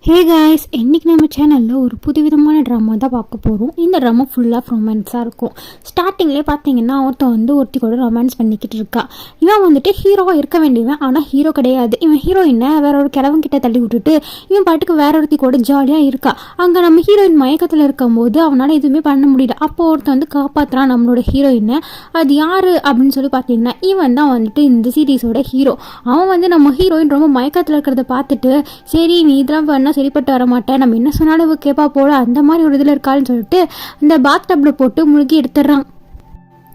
Hey guys, இன்றைக்கி நம்ம சேனலில் ஒரு புதுவிதமான ட்ராமா தான் பார்க்க போகிறோம். இந்த ட்ராமா ஃபுல் ஆஃப் ரொமான்ஸாக இருக்கும். ஸ்டார்டிங்லேயே பார்த்தீங்கன்னா ஒருத்தி கூட ரொமான்ஸ் பண்ணிக்கிட்டு இருக்கா. இவன் வந்துட்டு ஹீரோவாக இருக்க வேண்டியவன், ஆனால் ஹீரோ கிடையாது. இவன் ஹீரோயினை வேற ஒரு கிழவன்கிட்ட தள்ளி விட்டுட்டு இவன் பாட்டுக்கு வேற ஒருத்தி கூட ஜாலியாக இருக்கா. அங்கே நம்ம ஹீரோயின் மயக்கத்தில் இருக்கும்போது அவனால் எதுவுமே பண்ண முடியல. அப்போ ஒருத்தன் வந்து காப்பாற்றுறான் நம்மளோட ஹீரோயினை. அது யார் அப்படின்னு சொல்லி பார்த்தீங்கன்னா இவன் தான் வந்துட்டு இந்த சீரீஸோட ஹீரோ. அவன் வந்து நம்ம ஹீரோயின் ரொம்ப மயக்கத்தில் இருக்கிறத பார்த்துட்டு, சரி நீ இதெல்லாம் பண்ண சரிப்பட்டு வர மாட்டேன், நம்ம என்ன சொன்னாலும் கேட்பா போல, அந்த மாதிரி ஒரு இதில் இருக்கான்னு சொல்லிட்டு இந்த பாத் டப்ல போட்டு முழுகி எடுத்துடுறான்.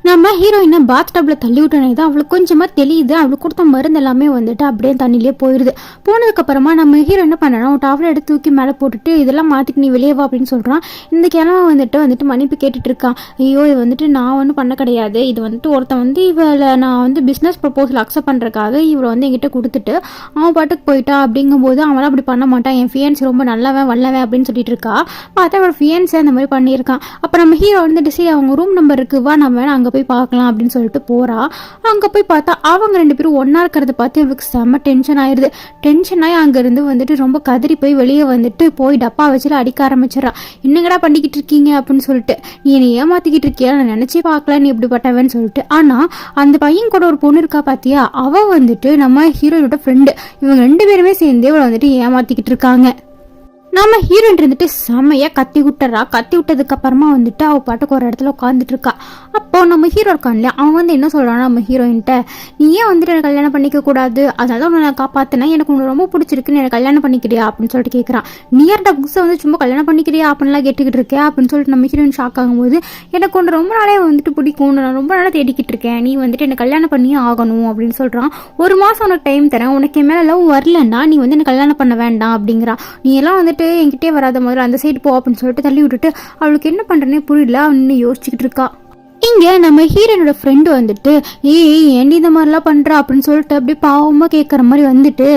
நம்ம ஹீரோயினை பாத் டப்ல தள்ளி விட்டனே தான் அவளுக்கு கொஞ்சமாக தெரியுது. அவளுக்கு கொடுத்த மருந்து எல்லாமே வந்துட்டு அப்படியே தண்ணியிலே போயிடுது. போனதுக்கப்புறமா நம்ம ஹீரோ என்ன பண்ணனா ஒரு டவலை எடுத்து தூக்கி மேலே போட்டுட்டு இதெல்லாம் மாற்றிட்டு நீ வெளியே வா அப்படின்னு சொல்கிறான். இந்த கிழமை வந்துட்டு மன்னிப்பு கேட்டுட்டு இருக்கான். ஐயோ, இது வந்துட்டு நான் ஒன்றும் பண்ண கிடையாது, இது வந்துட்டு ஒருத்தன் வந்து இவளை நான் வந்து பிஸ்னஸ் ப்ரப்போசல் அக்செப்ட் பண்ணுறதுக்காக இவளை வந்து என்கிட்ட கொடுத்துட்டு அவன் பாட்டுக்கு போயிட்டா. அப்படிங்கும்போது அவன் அப்படி பண்ண மாட்டான், என் ஃபியன்ஸ் ரொம்ப நல்லவன் வல்லவன் அப்படின்னு சொல்லிட்டு இருக்கா. பார்த்தா அவளோட ஃபியன்ஸை அந்த மாதிரி பண்ணியிருக்கான். அப்போ நம்ம ஹீரோ வந்துட்டு சரி அவங்க ரூம் நம்பர் இருக்கு வா, நம்ம வேணா அங்கே போய் பார்க்கலாம் அப்படின்னு சொல்லிட்டு போறா. அங்க போய் பார்த்தா அவங்க ரெண்டு பேரும் ஒன்னா இருக்கிறத பார்த்து இவளுக்கு செம்ம டென்ஷன் ஆயிருது. டென்ஷன் ஆகி அங்க இருந்து வந்துட்டு ரொம்ப கதறி போய் வெளியே வந்துட்டு போய் டப்பா வச்சுட்டு அடிக்க ஆரம்பிச்சிடறா. என்னங்கடா பண்ணிக்கிட்டு இருக்கீங்க அப்படின்னு சொல்லிட்டு, நீ என்னை ஏமாத்திக்கிட்டு இருக்கியா, நான் நினைச்சே பார்க்கல நீ இப்படி பட்டவன்னு சொல்லிட்டு. ஆனா அந்த பையன் கூட ஒரு பொண்ணு இருக்கா பாத்தியா, அவ வந்துட்டு நம்ம ஹீரோயினோட ஃப்ரெண்டு. இவங்க ரெண்டு பேருமே சேர்ந்து இவளை வந்துட்டு ஏமாத்திக்கிட்டு இருக்காங்க. நம்ம ஹீரோயின் இருந்துட்டு செம்மையா கத்தி விட்டுறா. கத்தி விட்டதுக்கு அப்புறமா வந்துட்டு அவ பாட்டுக்கு ஒரு இடத்துல உட்காந்துட்டு இருக்கா. அப்போ நம்ம ஹீரோ இருக்கான்ல, அவன் வந்து என்ன சொல்றான்னா நம்ம ஹீரோயின்ட்ட, நீ ஏன் வந்துட்டு எனக்கு கல்யாணம் பண்ணிக்க கூடாது, அதனால உன்னை நான் காப்பாத்தினேன், எனக்கு உன்னை ரொம்ப பிடிச்சிருக்குன்னு எனக்கு கல்யாணம் பண்ணிக்கிறியா அப்படின்னு சொல்லிட்டு கேட்கறான். நியர்டா புக்ஸை வந்து சும்மா கல்யாணம் பண்ணிக்கிறியா அப்படின்லாம் கேட்டுக்கிட்டு இருக்கேன் அப்படின்னு சொல்லிட்டு நம்ம ஹீரோயின் ஷாக் ஆகும்போது, எனக்கு ஒன்று ரொம்ப நாளே வந்துட்டு பிடிக்கும், நான் ரொம்ப நாளாக தேடிக்கிட்டு இருக்கேன், நீ வந்துட்டு எனக்கு கல்யாணம் பண்ணியே ஆகணும் அப்படின்னு சொல்றான். ஒரு மாசம் உனக்கு டைம் தரேன், உனக்கு என் மேல லவ் வரலன்னா நீ வந்து எனக்கு கல்யாணம் பண்ண வேண்டாம் அப்படிங்கிறான். நீ எல்லாம் வந்துட்டு என்கிட்டே வராத முதல்ல அந்த சைடு போ அப்படின்னு சொல்லிட்டு தள்ளி விட்டுட்டு அவளுக்கு என்ன பண்றேன்னே புரியல. அவன் யோசிச்சுக்கிட்டு இருக்கா. இங்க நம்ம ஹீரோனோட ஃப்ரெண்டு வந்துட்டு ஏண்டி இந்த மாதிரிலாம் பண்றா அப்படின்னு சொல்லிட்டு அப்படியே பாவமா கேட்கற மாதிரி வந்துட்டு,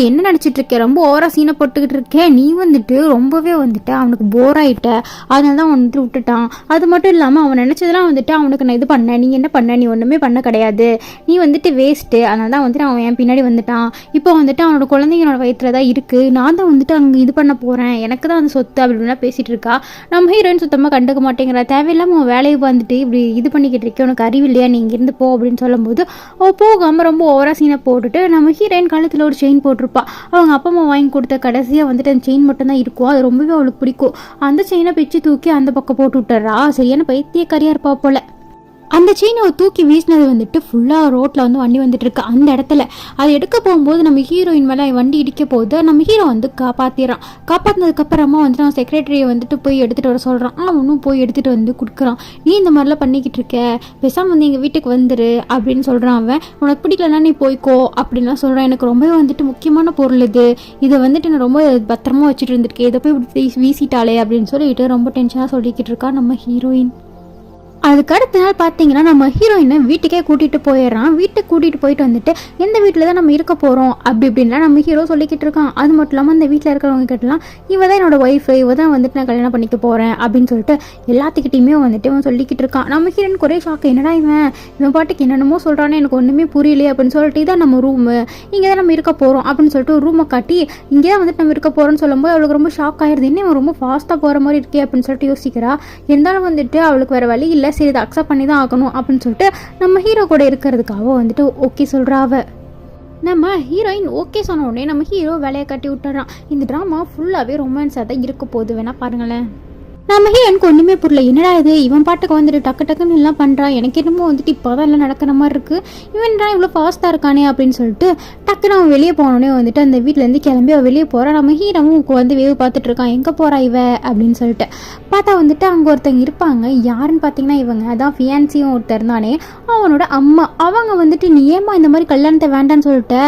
என்ன நினைச்சிட்டு இருக்க, ரொம்ப ஓவரா சீனை போட்டுக்கிட்டு இருக்கேன், நீ வந்துட்டு ரொம்பவே வந்துட்டு அவனுக்கு போர் ஆயிட்ட, அதனாலதான் வந்துட்டு விட்டுட்டான். அது மட்டும் இல்லாம அவன் நினைச்சதெல்லாம் வந்துட்டு அவனுக்கு நான் இது பண்ண, நீ என்ன பண்ண, நீ ஒண்ணுமே பண்ண கிடையாது, நீ வந்துட்டு வேஸ்ட்டு, அதனாலதான் வந்துட்டு அவன் என் பின்னாடி வந்துட்டான். இப்போ வந்துட்டு அவனோட குழந்தைங்களோட வயிற்றுலதான் இருக்கு, நான் தான் வந்துட்டு அங்கே இது பண்ண போறேன், எனக்கு தான் அந்த சொத்து அப்படின்லாம் பேசிட்டு இருக்கா. நம்ம ஹீரோயின் சுத்தமா கண்டுக்க மாட்டேங்கிறா. தேவையில்லாம அவன் வேலையை வந்துட்டு இப்படி இது பண்ணிக்கிட்டு இருக்கேன், உனக்கு அறிவு இல்லையா, நீ இங்கிருந்து போ அப்படின்னு சொல்லும்போது அவள் போகாமல் ரொம்ப ஓவரா சீனை போட்டுட்டு நம்ம ஹீரோயின் கழுத்தில் ஒரு செயின் போட்டிருப்பா. அவங்க அப்பா அம்மா வாங்கி கொடுத்த கடைசியாக வந்துட்டு அந்த செயின் மட்டும் தான் இருக்கும். அது ரொம்பவே அவளுக்கு பிடிக்கும். அந்த செயினை பிச்சு தூக்கி அந்த பக்கம் போட்டு விட்டுறா. சரியான பைத்தியக்காரியா இருப்பா போல. அந்த செயினை தூக்கி வீசினது வந்துட்டு ஃபுல்லாக ரோட்டில் வந்து வண்டி வந்துட்டு இருக்கு. அந்த இடத்துல அதை எடுக்க போகும்போது நம்ம ஹீரோயின் மேலே வண்டி இடிக்க போகுது. நம்ம ஹீரோ வந்து காப்பாற்றிடுறான். காப்பாற்றினதுக்கப்புறமா வந்துட்டு அவன் செக்ரட்டரியை வந்துட்டு போய் எடுத்துகிட்டு வர சொல்கிறான். அவனும் போய் எடுத்துகிட்டு வந்து கொடுக்குறான். நீ இந்த மாதிரிலாம் பண்ணிக்கிட்டு இருக்க, பேசாமல் வந்து எங்கள் வீட்டுக்கு வந்துரு அப்படின்னு சொல்கிறான். அவன் உனக்கு பிடிக்கலன்னா நீ போய்க்கோ அப்படின்லாம் சொல்கிறான். எனக்கு ரொம்பவே வந்துட்டு முக்கியமான பொருள் இதை வந்துட்டு நான் ரொம்ப பத்திரமா வச்சுட்டு இருந்திருக்கேன், இதை போய் வீசிட்டாளே அப்படின்னு சொல்லிட்டு ரொம்ப டென்ஷனாக சொல்லிக்கிட்டு இருக்கா நம்ம ஹீரோயின். அதுக்கு அடுத்த நாள் பார்த்தீங்கன்னா நம்ம ஹீரோயினை வீட்டுக்கே கூட்டிகிட்டு போயிடுறான். வீட்டுக்கு கூட்டிகிட்டு போயிட்டு வந்துட்டு எந்த வீட்டில் தான் நம்ம இருக்க போகிறோம் அப்படி இப்படின்லாம் நம்ம ஹீரோ சொல்லிக்கிட்டு இருக்கான். அது மட்டும் இல்லாமல் அந்த வீட்டில் இருக்கிறவங்க கிட்டலாம் இவ தான் என்னோட ஒய்ஃபு, இவ தான் வந்துட்டு நான் கல்யாணம் பண்ணிக்க போகிறேன் அப்படின்னு சொல்லிட்டு எல்லாத்துக்கிட்டையுமே வந்துட்டு அவன் சொல்லிக்கிட்டு இருக்கான். நம்ம ஹீரோயின் ஒரே ஷாக்கு, என்னடா இவன் பாட்டுக்கு என்னென்னமோ சொல்கிறானே, எனக்கு ஒன்றுமே புரியலையே அப்படின்னு சொல்லிட்டு, இதான் நம்ம ரூமு, இங்கே தான் நம்ம இருக்க போகிறோம் அப்படின்னு சொல்லிட்டு ஒரு ரூமை காட்டி இங்கே தான் வந்துட்டு நம்ம இருக்க போகிறோன்னு சொல்லும்போது அவளுக்கு ரொம்ப ஷாக் ஆயிடுது. என்ன ரொம்ப ஃபாஸ்ட்டாக போகிற மாதிரி இருக்கே அப்படின்னு சொல்லிட்டு யோசிக்கிறா. இருந்தாலும் வந்துட்டு அவளுக்கு வேறு வழி இல்லை, சரி இதை அக்செப்ட் பண்ணி தான் ஆகணும் அப்படின்னு சொல்லிட்டு நம்ம ஹீரோ கூட இருக்கிறதுக்காக வந்துட்டு ஓகே சொல்கிறா. அவ நம்ம ஹீரோயின் ஓகே சொன்ன உடனே நம்ம ஹீரோ வேலையை கட்டி விட்டுறான். இந்த ட்ராமா ஃபுல்லாகவே ரொமான்ஸாக தான் இருக்க போகுது, வேணா பாருங்களேன். நம்ம ஹீரோனுக்கு ஒன்றுமே புரியல, என்னடா இது இவன் பாட்டுக்கு வந்துட்டு டக்குன்னு எல்லாம் பண்ணுறான், எனக்கு என்னமோ வந்துட்டு இப்போ தான் எல்லாம் நடக்கிற மாதிரி இருக்குது, இவன்டா இவ்வளோ ஃபாஸ்ட்டாக இருக்கானே அப்படின்னு சொல்லிட்டு டக்குன்னு அவன் வெளியே போனோடனே வந்துட்டு அந்த வீட்டிலேருந்து கிளம்பி அவன் வெளியே போகிறான். நம்ம ஹீரோவும் வந்து வேவு பார்த்துட்டு இருக்கான், எங்கே போகிறா இவ அப்படின்னு சொல்லிட்டு. பார்த்தா வந்துட்டு அங்கே ஒருத்தங்க இருப்பாங்க. யாருன்னு பார்த்தீங்கன்னா இவங்க அதான் ஃபியான்சியும் ஒருத்தர் இருந்தானே அவனோட அம்மா. அவங்க வந்துட்டு நீ ஏமா இந்த மாதிரி கல்யாணத்தை வேண்டான்னு சொல்லிட்டு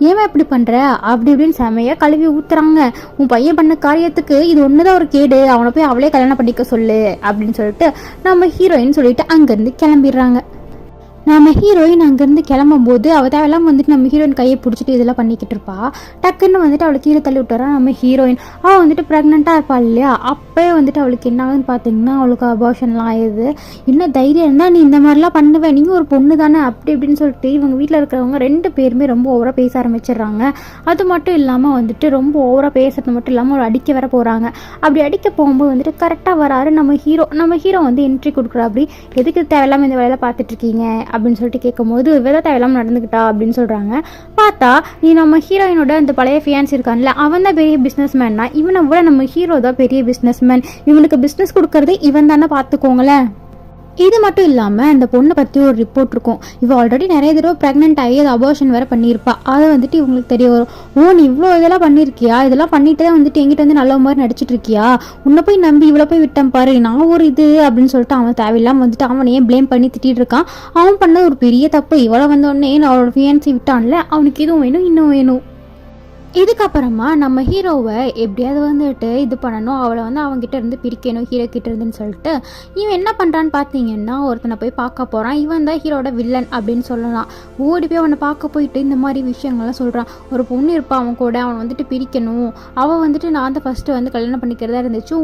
ஏமா இப்படி பண்ணுற அப்படி இப்படின்னு செமையாக கழுவி ஊத்துறாங்க. உன் பையன் பண்ண காரியத்துக்கு இது ஒன்று தான் ஒரு கேடு, அவனை போய் அவளே கல்யாணம் பண்ணிக்க சொல்லு அப்படின்னு சொல்லிட்டு நம்ம ஹீரோயின் சொல்லிட்டு அங்கேருந்து கிளம்பிடுறாங்க. நம்ம ஹீரோயின் அங்கேருந்து கிளம்பும்போது அவள் தேவையெல்லாம் வந்துட்டு நம்ம ஹீரோயின் கையை பிடிச்சிட்டு இதெல்லாம் பண்ணிக்கிட்டு இருப்பா. டக்குன்னு வந்துட்டு அவளை கீழே தள்ளி விட்டுறா நம்ம ஹீரோயின். அவள் வந்துட்டு ப்ரெக்னெண்ட்டாக இருப்பாள் இல்லையா, அப்போயே வந்துட்டு அவளுக்கு என்ன ஆகுதுன்னு பார்த்தீங்கன்னா அவளுக்கு அபார்ஷன்லாம் ஆயிடுது. இன்னும் தைரியம் இருந்தால் நீ இந்த மாதிரிலாம் பண்ணுவேன், நீங்கள் ஒரு பொண்ணு தானே அப்படி இப்படின்னு சொல்லிட்டு இவங்க வீட்டில் இருக்கிறவங்க 2 பேருமே ரொம்ப ஓவராக பேச ஆரம்பிச்சிடுறாங்க. அது மட்டும் இல்லாமல் வந்துட்டு ரொம்ப ஓவராக பேசுறது மட்டும் இல்லாமல் அவளை அடிக்க வர போகிறாங்க. அப்படி அடிக்க போகும்போது வந்துட்டு கரெக்டாக வராரு நம்ம ஹீரோ வந்து என்ட்ரி கொடுக்குறா. அப்படி எதுக்கு தேவையில்லாமல் இந்த வேலையில் பார்த்துட்ருக்கீங்க அப்படின்னு சொல்லிட்டு கேட்கும்போது விதை தேவையில்லாமல் நடந்துக்கிட்டா அப்படின்னு சொல்கிறாங்க. பார்த்தா நீ நம்ம ஹீரோயினோட அந்த பழைய ஃபியான்ஸ் இருக்கான்ல, அவன் தான் பெரிய பிஸ்னஸ் மேன்னா, இவனை விட நம்ம ஹீரோ தான் பெரிய பிஸ்னஸ் மேன், இவனுக்கு பிஸ்னஸ் கொடுக்கறது இவன் தானே, பார்த்துக்கோங்களேன். இது மட்டும் இல்லாமல் அந்த பொண்ணை பற்றி ஒரு ரிப்போர்ட் இருக்கும். இவள் ஆல்ரெடி நிறைய தடவை ப்ரெக்னென்ட் ஆகி அது அபார்ஷன் வேறு பண்ணியிருப்பா. அதை வந்துட்டு இவங்களுக்கு தெரிய வரும். ஓ, நீ இவ்வளோ இதெல்லாம் பண்ணியிருக்கியா, இதெல்லாம் பண்ணிட்டு தான் வந்துட்டு எங்கிட்ட வந்து நல்ல மாதிரி நடிச்சிட்டு இருக்கியா, உன்னை போய் நம்பி இவ்வளோ போய் விட்டேன் பாரு, நான் ஒரு இது அப்படின்னு சொல்லிட்டு அவன் தேவையில்லாமல் வந்துட்டு அவனையே ப்ளேம் பண்ணி திட்டிகிட்டு இருக்கான். அவன் பண்ண ஒரு பெரிய தப்பு. இவளை வந்தோடனே அவளோட ஃபியான்சி விட்டான்ல, அவனுக்கு இதுவும் வேணும் இன்னும் வேணும். இதுக்கப்புறமா நம்ம ஹீரோவை எப்படியாவது வந்துட்டு இது பண்ணணும், அவளை வந்து அவங்ககிட்ட இருந்து பிரிக்கணும் ஹீரோ கிட்ட இருந்துன்னு சொல்லிட்டு இவன் என்ன பண்ணுறான்னு பார்த்தீங்கன்னா ஒருத்தனை போய் பார்க்க போகிறான். இவன் தான் ஹீரோட வில்லன் அப்படின்னு சொல்லலாம். ஓடி போய் அவனை பார்க்க போயிட்டு இந்த மாதிரி விஷயங்கள்லாம் சொல்கிறான். ஒரு பொண்ணு இருப்பான் அவன் கூட, அவனை வந்துட்டு பிரிக்கணும், அவன் வந்துட்டு நான் தான் ஃபஸ்ட்டு வந்து கல்யாணம் பண்ணிக்கிறதா இருந்துச்சு,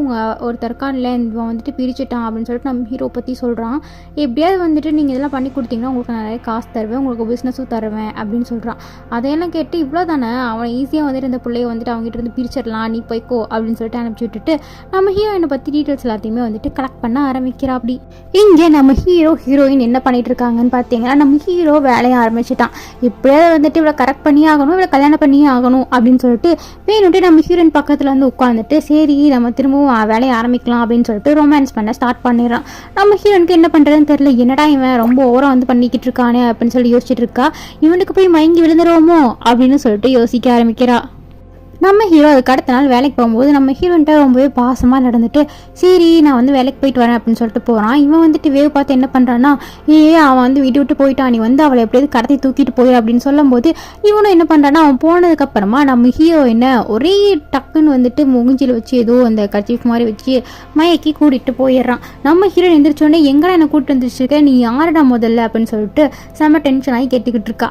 ஒருத்தர் இருக்கான்ல இவன் வந்துட்டு பிரிச்சுட்டான் அப்படின்னு சொல்லிட்டு நம்ம ஹீரோ பற்றி சொல்கிறான். எப்படியாவது வந்துட்டு நீங்கள் இதெல்லாம் பண்ணி கொடுத்தீங்கன்னா உங்களுக்கு நிறைய காசு தருவேன், உங்களுக்கு பிஸ்னஸும் தருவேன் அப்படின்னு சொல்கிறான். அதையெல்லாம் கேட்டு இவ்வளோ தானே, அவனை ஈஸியாக வந்துட்டு இந்த பிள்ளைய வந்துட்டு அவங்ககிட்ட இருந்து பிரிச்சிடலாம், நீ போய்க்கோ அப்படின்னு சொல்லிட்டு அனுப்பிச்சி விட்டுட்டு நம்ம ஹீரோயினை பற்றி டீட்டெயில்ஸ் எல்லாத்தையுமே வந்துட்டு கலெக்ட் பண்ண ஆரம்பிக்கிறா. அப்படி இங்கே நம்ம ஹீரோயின் என்ன பண்ணிட்டு இருக்காங்கன்னு பார்த்தீங்கன்னா நம்ம ஹீரோ வேலையை ஆரம்பிச்சிட்டான். இப்படியாவது வந்துட்டு இவ்வளோ கரெக்ட் பண்ணி ஆகணும், இவ்வளோ கல்யாணம் பண்ணி ஆகணும் அப்படின்னு சொல்லிட்டு வேணுட்டு நம்ம ஹீரோயின் பக்கத்தில் வந்து உட்காந்துட்டு சரி நம்ம திரும்பவும் வேலையை ஆரம்பிக்கலாம் அப்படின்னு சொல்லிட்டு ரொமான்ஸ் பண்ண ஸ்டார்ட் பண்ணிடுறான். நம்ம ஹீரோனுக்கு என்ன பண்ணுறதுன்னு தெரியல, என்னடா இவன் ரொம்ப ஓவராக வந்து பண்ணிக்கிட்டு இருக்கானே அப்படின்னு சொல்லி யோசிச்சுட்டு இருக்கா. இவனுக்கு போய் மயங்கி விழுந்துருவோமோ அப்படின்னு சொல்லிட்டு யோசிக்க ஆரம்பிக்கிறா. நம்ம ஹீரோ அதுக்கு அடுத்த நாள் வேலைக்கு போகும்போது நம்ம ஹீரோன்ட்ட ரொம்பவே பாசமாக நடந்துட்டு சரி நான் வந்து வேலைக்கு போயிட்டு வரேன் அப்படின்னு சொல்லிட்டு போகிறான். இவன் வந்துட்டு வேவ் பார்த்து என்ன பண்ணுறான்னா, அவன் வந்து வீட்டு விட்டு போயிட்டான், நீ வந்து அவளை எப்படியாவது கடத்தி தூக்கிட்டு போயிரு அப்படின்னு சொல்லும்போது இவனும் என்ன பண்ணுறான்னா அவன் போனதுக்கப்புறமா நம்ம ஹீரோ என்ன ஒரே டக்குன்னு வந்துட்டு மூஞ்சில் வச்சு ஏதோ அந்த கர்ச்சீஃப் மாதிரி வச்சு மயக்கி கூட்டிகிட்டு போயிடுறான். நம்ம ஹீரோ எந்திரிச்சோடனே எங்கடா என்னை கூப்பிட்டு வந்துருச்சுருக்க, நீ யாரடா முதல்ல அப்படின்னு சொல்லிட்டு செம்ம டென்ஷன் ஆகி கேட்டுக்கிட்டு இருக்கா.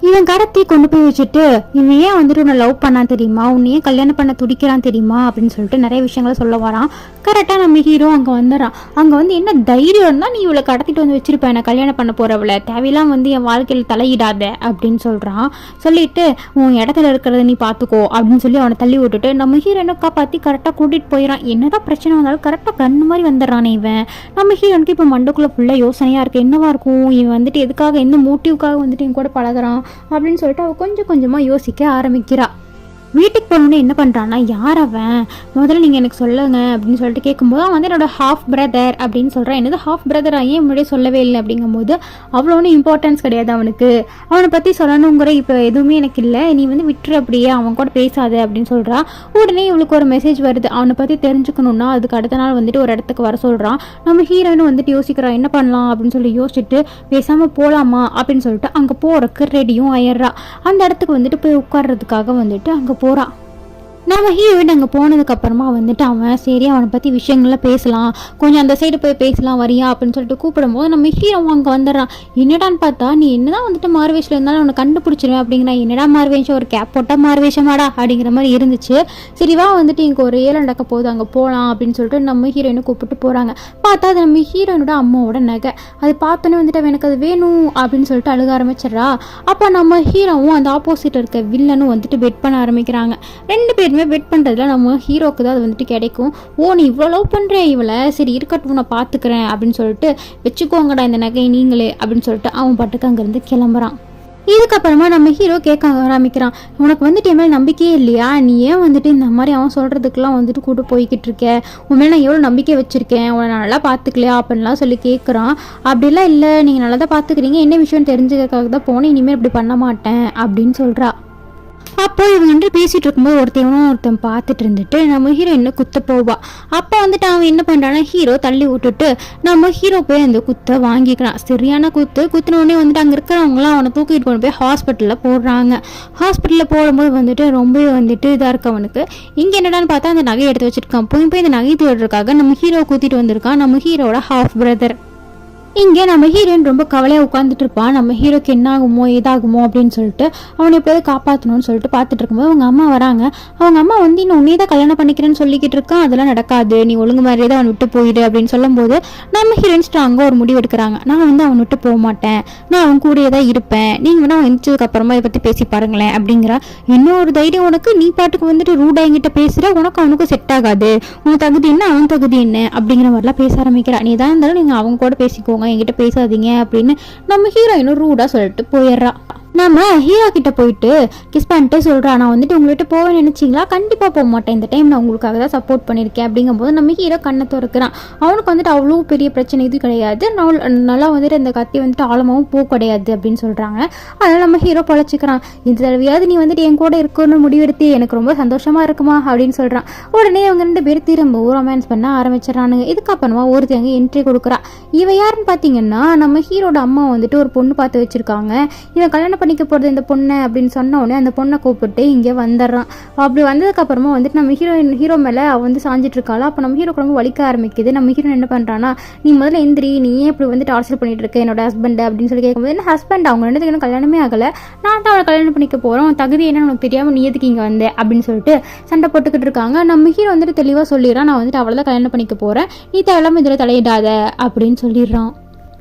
இவன் கடத்தி கொண்டு போய் வச்சுட்டு இவன் ஏன் வந்துட்டு உன்னை லவ் பண்ணான் தெரியுமா, உன்னையே கல்யாணம் பண்ண துடிக்கிறான் தெரியுமா அப்படின்னு சொல்லிட்டு நிறைய விஷயங்களை சொல்ல வரான். கரெக்டாக நம்ம ஹீரோ அங்கே வந்துடுறான். அங்கே வந்து என்ன தைரியம் இருந்தால் நீ இவளை கடத்திட்டு வந்து வச்சிருப்பேன், நான் கல்யாணம் பண்ண போகிறவளை, தேவையெல்லாம் வந்து என் வாழ்க்கையில் தலையிடாத அப்படின்னு சொல்கிறான். சொல்லிட்டு உன் இடத்துல இருக்கிறத நீ பார்த்துக்கோ அப்படின்னு சொல்லி அவனை தள்ளி விட்டுட்டு நம்ம ஹீரோனை காப்பாற்றி கரெக்டாக கூட்டிகிட்டு போயிடறான். என்னதான் பிரச்சனை வந்தாலும் கரெக்டாக கண்ணு மாதிரி வந்துடுறானே இவன். நம்ம ஹீரோனுக்கு இப்போ மண்டக்குள்ளே ஃபுல்லாக யோசனையாக இருக்குது, என்னவா இருக்கும் இவன் வந்துட்டு எதுக்காக எந்த மோட்டிவ்காக வந்துட்டு என் கூட பழகுறான் அப்படின்னு சொல்லிட்டு அவள் கொஞ்சம் கொஞ்சமாக யோசிக்க ஆரம்பிக்கிறா. வீட்டுக்கு போனோடனே என்ன பண்ணுறான்னா, யார் அவன் முதல்ல நீங்கள் எனக்கு சொல்லுங்க அப்படின்னு சொல்லிட்டு கேட்கும்போது அவன் வந்து என்னோட ஹாஃப் பிரதர் அப்படின்னு சொல்கிறான். என்னது ஹாஃப் பிரதரா, ஏன் முன்னாடியே சொல்லவே இல்லை அப்படிங்கும்போது அவ்வளோ ஒன்றும் இம்பார்ட்டன்ஸ் கிடையாது அவனுக்கு, அவனை பற்றி சொல்லணுங்கிற இப்போ எதுவுமே எனக்கு இல்லை, நீ வந்து விட்டுரு அப்படியே அவன் கூட பேசாத அப்படின்னு சொல்கிறான். உடனே இவளுக்கு ஒரு மெசேஜ் வருது, அவனை பற்றி தெரிஞ்சுக்கணுன்னா அதுக்கு அடுத்த நாள் வந்துட்டு ஒரு இடத்துக்கு வர சொல்கிறான். நம்ம ஹீரோயினும் வந்துட்டு யோசிக்கிறான் என்ன பண்ணலாம் அப்படின்னு சொல்லி யோசிச்சுட்டு பேசாமல் போகலாமா அப்படின்னு சொல்லிட்டு அங்கே போகிறக்கு ரெடியும் ஆயிடுறா. அந்த இடத்துக்கு வந்துட்டு போய் உட்கார்றதுக்காக வந்துட்டு அங்கே போகிறா. நம்ம ஹீரோயின் அங்கே போனதுக்கப்புறமா வந்துட்டு அவன் சரி அவனை பற்றி விஷயங்கள்லாம் பேசலாம், கொஞ்சம் அந்த சைடு போய் பேசலாம் வரியா அப்படின்னு சொல்லிட்டு கூப்பிடும்போது நம்ம ஹீரோ அங்கே வந்துடுறான். என்னடான்னு பார்த்தா நீ என்னதான் வந்துட்டு மார்வேஷில் இருந்தாலும் அவனை கண்டுபிடிச்சிருவேன் அப்படிங்கிறா. என்னடா மார்வேஷம், ஒரு கேப் போட்டால் மார்வேஷமாடா அப்படிங்கிற மாதிரி இருந்துச்சு. சரிவா வந்துட்டு இங்கே ஒரு ஏழை நடக்க போகுது அங்கே போகலாம் அப்படின்னு சொல்லிட்டு நம்ம ஹீரோயினை கூப்பிட்டு போகிறாங்க. பார்த்தா அது நம்ம ஹீரோயினோட அம்மாவோட நகை. அது பார்த்தோன்னே வந்துட்டு எனக்கு அது வேணும் அப்படின்னு சொல்லிட்டு அழுக ஆரம்பிச்சிடறா. அப்போ நம்ம ஹீரோவும் அந்த ஆப்போசிட் இருக்க வில்லனும் வந்துட்டு பெட் பண்ண ஆரம்பிக்கிறாங்க. 2 பேருமே பெட் பண்ணுறதுல நம்ம ஹீரோக்கு தான் அது வந்துட்டு கிடைக்கும். ஓ நீ இவ்வளோ லவ் பண்ணுறேன் இவளை, சரி இருக்கட்டும் நான் பார்த்துக்கிறேன் அப்படின்னு சொல்லிட்டு வச்சுக்கோங்கடா இந்த நகை நீங்களே அப்படின்னு சொல்லிட்டு அவன் பாட்டுக்கு அங்கேருந்து கிளம்புறான். இதுக்கப்புறமா நம்ம ஹீரோ கேட்க ஆரம்பிக்கிறான், உனக்கு வந்துட்டு என் மேலே நம்பிக்கையே இல்லையா, நீ ஏன் வந்துட்டு இந்த மாதிரி அவன் சொல்கிறதுக்கெலாம் வந்துட்டு கூட்டு போய்கிட்டு இருக்கேன், உன் மேலே நான் எவ்வளோ நம்பிக்கை வச்சுருக்கேன், உன்னை நான் நல்லா பார்த்துக்கலையா அப்படின்லாம் சொல்லி கேட்குறான். அப்படிலாம் இல்லை நீங்கள் நல்லா தான் பார்த்துக்கிறீங்க, என்ன விஷயம் தெரிஞ்சுக்கிறதுக்காக தான் போனேன், இனிமேல் இப்படி பண்ண மாட்டேன் அப்படின்னு சொல்கிறா. அப்போ இவங்க பேசிகிட்டு இருக்கும்போது ஒருத்தன் பார்த்துட்டு இருந்துட்டு நம்ம ஹீரோ என்ன குத்த போவா. அப்போ வந்துட்டு அவன் என்ன பண்ணுறான்னா ஹீரோ தள்ளி விட்டுட்டு நம்ம ஹீரோ போய் அந்த குத்தை வாங்கிக்கிறான். சரியான குத்துனோடனே வந்துட்டு அங்கே இருக்கிறவங்களாம் அவனை தூக்கிட்டு கொண்டு போய் ஹாஸ்பிட்டலில் போடுறாங்க. ஹாஸ்பிட்டலில் போடும்போது வந்துட்டு ரொம்பவே வந்துட்டு இதாக இருக்கு அவனுக்கு. இங்கே என்னடான்னு பார்த்தா அந்த நகையை எடுத்து வச்சுருக்கான். போய் இந்த நகை தேடுறதுக்காக நம்ம ஹீரோ கூத்திட்டு வந்திருக்கான் நம்ம ஹீரோட ஹாஃப் பிரதர். இங்கே நம்ம ஹீரோயின் ரொம்ப கவலையாக உட்காந்துட்டு இருப்பான். நம்ம ஹீரோக்கு என்ன ஆகுமோ ஏதாகுமோ அப்படின்னு சொல்லிட்டு அவனை எப்படியாவது காப்பாற்றணும்னு சொல்லிட்டு பார்த்துட்டு இருக்கும்போது அவங்க அம்மா வராங்க. அவங்க அம்மா வந்து இன்னும் உன்னே தான் கல்யாணம் பண்ணிக்கிறேன்னு சொல்லிக்கிட்டு இருக்கான், அதெல்லாம் நடக்காது, நீ ஒழுங்கு மாதிரியே தான் அவன் விட்டு போயிடு அப்படின்னு சொல்லும்போது நம்ம ஹீரோயின் ஸ்ட்ராங்காக ஒரு முடிவு எடுக்கிறாங்க. நான் வந்து அவன் விட்டு போக மாட்டேன், நான் அவன் கூடயே தான் இருப்பேன், நீங்கள் வேணா அவன் எந்திரிச்சதுக்கு அப்புறமா இதை பற்றி பேசி பாருங்களேன் அப்படிங்கிறா. இன்னொரு தைரியம் உனக்கு, நீ பாட்டுக்கு வந்துட்டு ரூடா என்கிட்ட பேசுகிற, உனக்கு அவனுக்கும் செட் ஆகாது, உன் தகுதி என்ன அவன் தகுதி என்ன அப்படிங்கிற மாதிரிலாம் பேச ஆரம்பிக்கிறா. நீ தான் இருந்தாலும் நீங்கள் அவங்க கூட பேசிக்கோ, என்கிட்ட பேசாதீங்க அப்படின்னு நம்ம ஹீரோயினும் ரூடா சொல்லிட்டு போயிடுறா. நம்ம ஹீரோ கிட்ட போயிட்டு கிஸ் பண்ணிட்டு சொல்கிறா, நான் வந்துட்டு உங்கள்கிட்ட போவேன்னு நினச்சிங்களா, கண்டிப்பாக போக மாட்டேன், இந்த டைம் நான் உங்களுக்காக தான் சப்போர்ட் பண்ணியிருக்கேன் அப்படிங்கும்போது நம்ம ஹீரோ கண்ணை திறக்கிறான். அவனுக்கு வந்துட்டு அவ்வளோ பெரிய பிரச்சனை இது கிடையாது, நல்லா வந்துட்டு அந்த கத்தி வந்துட்டு ஆழமாகவும் போக கிடையாது அப்படின்னு சொல்கிறாங்க. அதனால் நம்ம ஹீரோ பொழைச்சிக்கிறான். இந்த தடவையாவது நீ வந்துட்டு என் கூட இருக்கணும்னு முடிவெடுத்து எனக்கு ரொம்ப சந்தோஷமாக இருக்குமா அப்படின்னு சொல்கிறான். உடனே அவங்க 2 பேர் திரும்ப ரொமான்ஸ் பண்ண ஆரம்பிச்சிடறானுங்க. இதுக்கப்புறமா ஒருத்தவங்க என்ட்ரி கொடுக்குறா. இவ யாருன்னு பார்த்தீங்கன்னா நம்ம ஹீரோட அம்மா வந்துட்டு ஒரு பொண்ணு பார்த்து வச்சுருக்காங்க. இவன் கல்யாணம் பண்ணிக்க போகிறது இந்த பொண்ணை அப்படின்னு சொன்ன உடனே அந்த பொண்ணை கூப்பிட்டு இங்கே வந்துடுறான். அப்படி வந்ததுக்கப்புறமா வந்துட்டு நம்ம ஹீரோ மேலே அவள் வந்து சாஞ்சிட்டு இருக்காளா. அப்போ நம்ம ஹீரோக்கு ரொம்ப வலிக்க ஆரம்பிக்குது. நம்ம ஹீரோ என்ன பண்ணுறான்னா, நீ முதல்ல எந்திரி, நீ ஏன் இப்படி வந்து டார்ச்சர் பண்ணிட்டு இருக்க என்னோட ஹஸ்பண்ட் அப்படின்னு சொல்லி கேட்கும்போது, என்ன ஹஸ்பண்ட், அவங்க 2 பேருக்கு இன்னும் கல்யாணமே ஆகலை, நான் தான் அவளை கல்யாணம் பண்ணிக்க போகிறோம், தகுதி என்னன்னு உனக்கு தெரியாமல் நீ எதுக்கு இங்கே வந்தேன் அப்படின்னு சொல்லிட்டு சண்டை போட்டுக்கிட்டு இருக்காங்க. நம்ம ஹீரோ வந்துட்டு தெளிவாக சொல்லிடுறான், நான் வந்துட்டு அவளை தான் கல்யாணம் பண்ணிக்க போகிறேன், நீ தேவையில்லாமல் இதில் தலையிடாத அப்படின்னு சொல்லிடுறான்.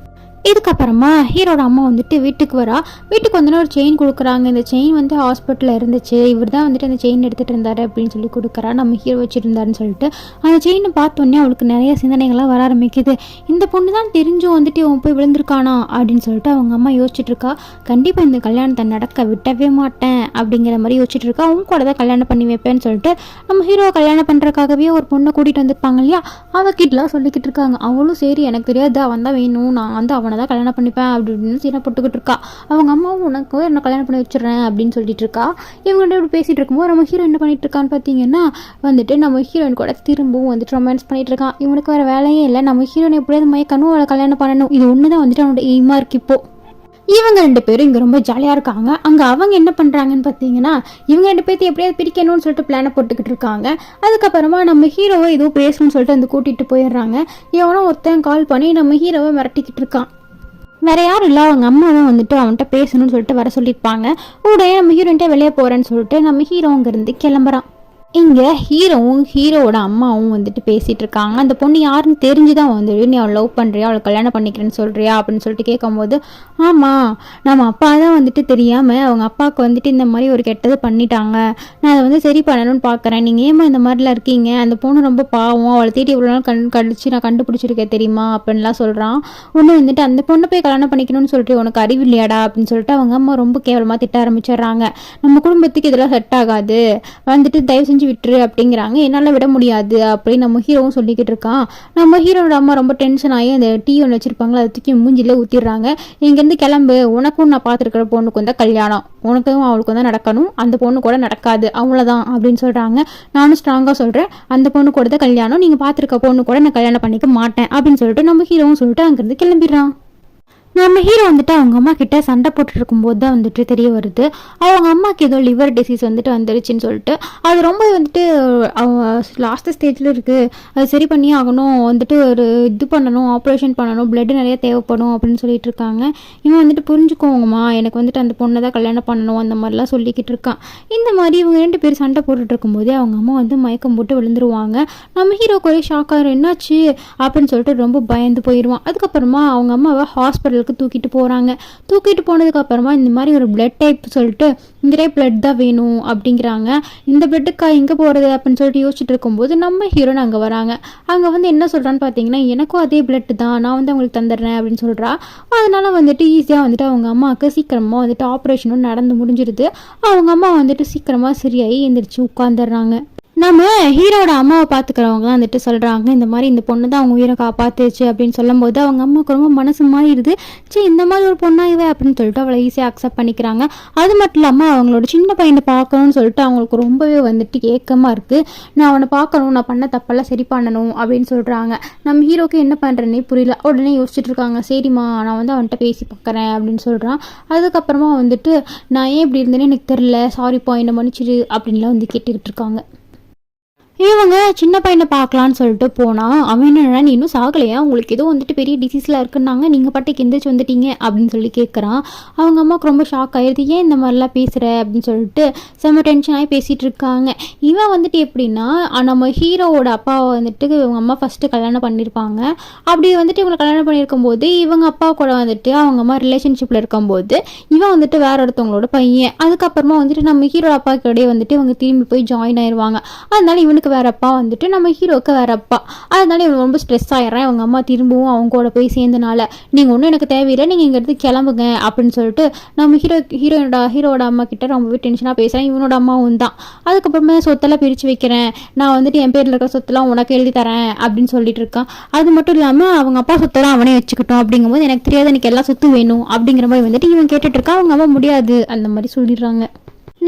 இதுக்கப்புறமா ஹீரோட அம்மா வந்துட்டு வீட்டுக்கு வரா. வீட்டுக்கு வந்தோன்னா ஒரு செயின் கொடுக்குறாங்க. இந்த செயின் வந்து ஹாஸ்பிட்டலில் இருந்துச்சு, இவர் தான் வந்துட்டு அந்த செயின் எடுத்துகிட்டு இருந்தார் அப்படின்னு சொல்லி கொடுக்குறா. நம்ம ஹீரோ வச்சுருந்தாருன்னு சொல்லிட்டு அந்த செயினை பார்த்தோன்னே அவளுக்கு நிறைய சிந்தனைகள்லாம் வர ஆரம்பிக்குது. இந்த பொண்ணு தான் தெரிஞ்சும் வந்துட்டு அவன் போய் விழுந்திருக்கானா அப்படின்னு சொல்லிட்டு அவங்க அம்மா யோசிச்சுட்டு இருக்கா. கண்டிப்பாக இந்த கல்யாணத்தை நடக்க விட்டவே மாட்டேன் அப்படிங்கிற மாதிரி யோசிச்சுட்டு இருக்கா. அவங்க கூட தான் கல்யாணம் பண்ணி வைப்பேன்னு சொல்லிட்டு நம்ம ஹீரோவை கல்யாணம் பண்ணுறதுக்காகவே ஒரு பொண்ணை கூட்டிகிட்டு வந்திருப்பாங்க இல்லையா, அவகிட்டலாம் சொல்லிக்கிட்டு இருக்காங்க. அவளும் சரி எனக்கு தெரியாது, அவன் தான் வேணும், நான் வந்து அவனை தான் கல்யாணம் பண்ணிப்பேன் அப்படின்னு சீனை போட்டுக்கிட்டு இருக்கா. அவங்க அம்மாவும் உனக்கு என்ன கல்யாணம் பண்ணி வச்சிடறேன் அப்படின்னு சொல்லிட்டு இருக்கா. இவங்க இப்படி பேசிகிட்டு இருக்கும்போது நம்ம ஹீரோ என்ன பண்ணிட்டு இருக்கான்னு பார்த்தீங்கன்னா வந்துட்டு நம்ம ஹீரோயின் கூட திரும்பவும் வந்துட்டு ரொமான்ஸ் பண்ணிட்டு இருக்கான். இவனுக்கு வேறு வேலையே இல்லை, நம்ம ஹீரோயின் எப்படியாவது மயக்கணும், அவளை கல்யாணம் பண்ணணும், இது ஒன்று தான் வந்துட்டு அவனோட எய்மா இருக்கு. இப்போ இவங்க 2 பேரும் இங்கே ரொம்ப ஜாலியாக இருக்காங்க. அங்கே அவங்க என்ன பண்ணுறாங்கன்னு பார்த்தீங்கன்னா, இவங்க 2 பேர்த்து எப்படியாவது பிரிக்கணும்னு சொல்லிட்டு பிளானை போட்டுக்கிட்டு இருக்காங்க. அதுக்கப்புறமா நம்ம ஹீரோவை ஏதோ பேசணும்னு சொல்லிட்டு வந்து கூட்டிகிட்டு போயிடுறாங்க. இவனும் ஒருத்தன் கால் பண்ணி நம்ம ஹீரோவை மிரட்டிக்கிட்டு இருக்கான். வேறு யாரும் இல்லை, அவங்க அம்மா தான் வந்துட்டு அவன்கிட்ட பேசணும்னு சொல்லிட்டு வர சொல்லியிருப்பாங்க. உடனே நம்ம ஹீரோன்ட்டே வெளியே போகிறேன்னு சொல்லிட்டு நம்ம ஹீரோ அங்கேருந்து கிளம்புறான். இங்கே ஹீரோவும் ஹீரோவோட அம்மாவும் வந்துட்டு பேசிகிட்டு இருக்காங்க. அந்த பொண்ணு யாருன்னு தெரிஞ்சு தான் வந்துட்டு நீ அவளை லவ் பண்ணுறியா, அவளை கல்யாணம் பண்ணிக்கிறேன்னு சொல்கிறியா அப்படின்னு சொல்லிட்டு கேட்கும்போது, ஆமாம் நம்ம அப்பா தான் வந்துட்டு தெரியாமல் அவங்க அப்பாவுக்கு வந்துட்டு இந்த மாதிரி ஒரு கெட்டது பண்ணிட்டாங்க, நான் அதை வந்து சரி பண்ணணும்னு பார்க்குறேன், நீங்கள் ஏமா இந்த மாதிரிலாம் இருக்கீங்க, அந்த பொண்ணு ரொம்ப பாவம், அவளை தேடி இவ்வளோ நாள் கழிச்சு நான் கண்டுபிடிச்சிருக்கேன் தெரியுமா அப்படின்லாம் சொல்கிறான். ஒன்று வந்துட்டு அந்த பொண்ணை போய் கல்யாணம் பண்ணிக்கணும்னு சொல்லிட்டு உனக்கு அறிவு இல்லையாடா அப்படின்னு சொல்லிட்டு அவங்க அம்மா ரொம்ப கேவலமாக திட்ட ஆரம்பிச்சிடுறாங்க. நம்ம குடும்பத்துக்கு இதெல்லாம் செட் ஆகாது, வந்துட்டு தயவு விட்டுரு அப்படிங்கிறாங்க. என்னால் விட முடியாது அப்படின்னு நம்ம ஹீரோவும் சொல்லிக்கிட்டு இருக்கான். நம்ம ஹீரோட அம்மா ரொம்ப டென்ஷன் ஆகி அந்த டீ ஒன்று வச்சிருப்பாங்களா அதை தூக்கி மூஞ்சில ஊற்றிடுறாங்க. இங்கேருந்து கிளம்பு, உனக்கும் நான் பார்த்துருக்கிற பொண்ணுக்கு வந்தால் கல்யாணம், உனக்கும் அவளுக்கு தான் நடக்கணும், அந்த பொண்ணு கூட நடக்காது அவ்வளோதான் அப்படின்னு சொல்கிறாங்க. நானும் ஸ்ட்ராங்காக சொல்கிறேன், அந்த பொண்ணு கூட தான் கல்யாணம், நீங்கள் பார்த்துருக்க பொண்ணு கூட நான் கல்யாணம் பண்ணிக்க மாட்டேன் அப்படின்னு சொல்லிட்டு நம்ம ஹீரோவும் சொல்லிட்டு அங்கேருந்து கிளம்பிடுறான். நம்ம ஹீரோ வந்துட்டு அவங்க அம்மா கிட்ட சண்டை போட்டுட்டு இருக்கும்போது தான் வந்துட்டு தெரிய வருது அவங்க அம்மாவுக்கு ஏதோ லிவர் டிசீஸ் வந்துட்டு வந்துருச்சுன்னு சொல்லிட்டு. அது ரொம்ப வந்துட்டு லாஸ்ட் ஸ்டேஜில் இருக்குது, அது சரி பண்ணி ஆகணும், வந்துட்டு ஒரு இது பண்ணணும், ஆப்ரேஷன் பண்ணணும், பிளட்டு நிறைய தேவைப்படும் அப்படின்னு சொல்லிட்டு இருக்காங்க. இவன் வந்துட்டு புரிஞ்சுக்கோங்கம்மா, எனக்கு வந்துட்டு அந்த பொண்ணை தான் கல்யாணம் பண்ணணும் அந்த மாதிரிலாம் சொல்லிக்கிட்டு இருக்கான். இந்த மாதிரி இவங்க 2 பேர் சண்டை போட்டுட்டு இருக்கும்போதே அவங்க அம்மா வந்து மயக்கம் போட்டு விழுந்துருவாங்க. நம்ம ஹீரோக்கு ஒரே ஷாக்காக என்னாச்சு அப்படின்னு சொல்லிட்டு ரொம்ப பயந்து போயிடுவான். அதுக்கப்புறமா அவங்க அம்மாவை ஹாஸ்பிட்டலுக்கு தூக்கிட்டு போகிறாங்க. தூக்கிட்டு போனதுக்கப்புறமா இந்த மாதிரி ஒரு பிளட் டைப் சொல்லிட்டு இந்த டைப் பிளட் தான் வேணும் அப்படிங்கிறாங்க. இந்த பிளட்டுக்கா எங்கே போகிறது அப்படின்னு சொல்லிட்டு யோசிச்சுட்டு இருக்கும்போது நம்ம ஹீரோன்னு அங்கே வராங்க. அங்கே வந்து என்ன சொல்கிறான்னு பார்த்தீங்கன்னா, எனக்கும் அதே பிளட் தான், நான் வந்து அவங்களுக்கு தந்துடுறேன் அப்படின்னு சொல்கிறா. அதனால வந்துட்டு ஈஸியாக வந்துட்டு அவங்க அம்மாவுக்கு சீக்கிரமாக வந்துட்டு ஆப்ரேஷனும் நடந்து முடிஞ்சிருது. அவங்க அம்மா வந்துட்டு சீக்கிரமாக சரியாகி எந்திரிச்சு உட்காந்துடுறாங்க. நம்ம ஹீரோட அம்மாவை பார்த்துக்கிறவங்க தான் வந்துட்டு சொல்கிறாங்க, இந்த மாதிரி இந்த பொண்ணு தான் அவங்க உயிரை காப்பாற்றுச்சு அப்படின்னு சொல்லும்போது அவங்க அம்மாவுக்கு ரொம்ப மனசு மாறிடுது. சரி இந்த மாதிரி ஒரு பொண்ணா இவ அப்படின்னு சொல்லிட்டு அவளை ஈஸியாக அக்செப்ட் பண்ணிக்கிறாங்க. அது மட்டும் இல்லாமல் அவங்களோட சின்ன பையனை பார்க்கணும்னு சொல்லிட்டு அவங்களுக்கு ரொம்பவே வந்துட்டு ஏக்கமாக இருக்குது. நான் அவனை பார்க்கணும், நான் பண்ண தப்பெல்லாம் சரி பண்ணணும் அப்படின்னு சொல்கிறாங்க. நம்ம ஹீரோக்கு என்ன பண்ணுறேன்னே புரியல. உடனே யோசிச்சுட்டு இருக்காங்க, சரிம்மா நான் வந்து அவன்கிட்ட பேசி பார்க்குறேன் அப்படின்னு சொல்கிறான். அதுக்கப்புறமா வந்துட்டு நான் ஏன் இப்படி இருந்தேன்னு எனக்கு தெரில, சாரிப்பா என்னை மன்னிச்சிடு அப்படின்லாம் வந்து கேட்டுக்கிட்டு இருக்காங்க. இவங்க சின்ன பையனை பார்க்கலான்னு சொல்லிட்டு போனால் அவன் என்னன்னா நீ இன்னும் சாகலையா, உங்களுக்கு ஏதோ வந்துட்டு பெரிய டிசீஸ்லாம் இருக்குன்னாங்க, நீங்கள் பாட்டுக்கு எந்திரிச்சு வந்துட்டீங்க அப்படின்னு சொல்லி கேட்குறான். அவங்க அம்மாவுக்கு ரொம்ப ஷாக் ஆயிடுது, ஏன் இந்த மாதிரிலாம் பேசுகிற அப்படின்னு சொல்லிட்டு செம்ம டென்ஷன் ஆகி பேசிகிட்டு இருக்காங்க. இவன் வந்துட்டு எப்படின்னா நம்ம ஹீரோவோட அப்பாவை வந்துட்டு இவங்க அம்மா ஃபஸ்ட்டு கல்யாணம் பண்ணியிருப்பாங்க. அப்படி வந்துட்டு இவங்களை கல்யாணம் பண்ணியிருக்கும் போது இவங்க அப்பா கூட வந்துட்டு அவங்க அம்மா ரிலேஷன்ஷிப்பில் இருக்கும்போது இவன் வந்துட்டு வேற ஒருத்தவங்களோட பையன். அதுக்கப்புறமா வந்துட்டு நம்ம ஹீரோ அப்பா கூடயே வந்துட்டு இவங்க திரும்பி போய் ஜாயின் ஆயிடுவாங்க. அதனால இவனுக்கு வேற அப்பா வந்துட்டு நம்ம ஹீரோக்கு வேற அப்பா. அதனால இவன் ரொம்ப ஸ்ட்ரெஸ் ஆயிடுறான். அவங்க அம்மா திரும்பவும் அவங்க கூட போய் சேர்ந்தனால நீங்கள் ஒன்றும் எனக்கு தேவையில்லை, நீங்கள் இங்கிறது கிளம்புங்க அப்படின்னு சொல்லிட்டு நம்ம ஹீரோட அம்மா கிட்ட ரொம்பவே டென்ஷனாக பேசுகிறேன். இவனோட அம்மாவும் தான். அதுக்கப்புறமா சொத்தெல்லாம் பிரித்து வைக்கிறேன், நான் வந்துட்டு என் பேரில் இருக்கிற சொத்தெல்லாம் உனக்கு எழுதி தரேன் அப்படின்னு சொல்லிட்டு இருக்கான். அது மட்டும் இல்லாமல் அவங்க அப்பா சொத்தெல்லாம் அவனே வச்சுக்கிட்டோம் அப்படிங்கும்போது எனக்கு தெரியாது, எனக்கு எல்லா சொத்து வேணும் அப்படிங்கிற மாதிரி வந்துட்டு இவன் கேட்டுட்டு இருக்கான். அவங்க அம்மா முடியாது அந்த மாதிரி சொல்லிடுறாங்க.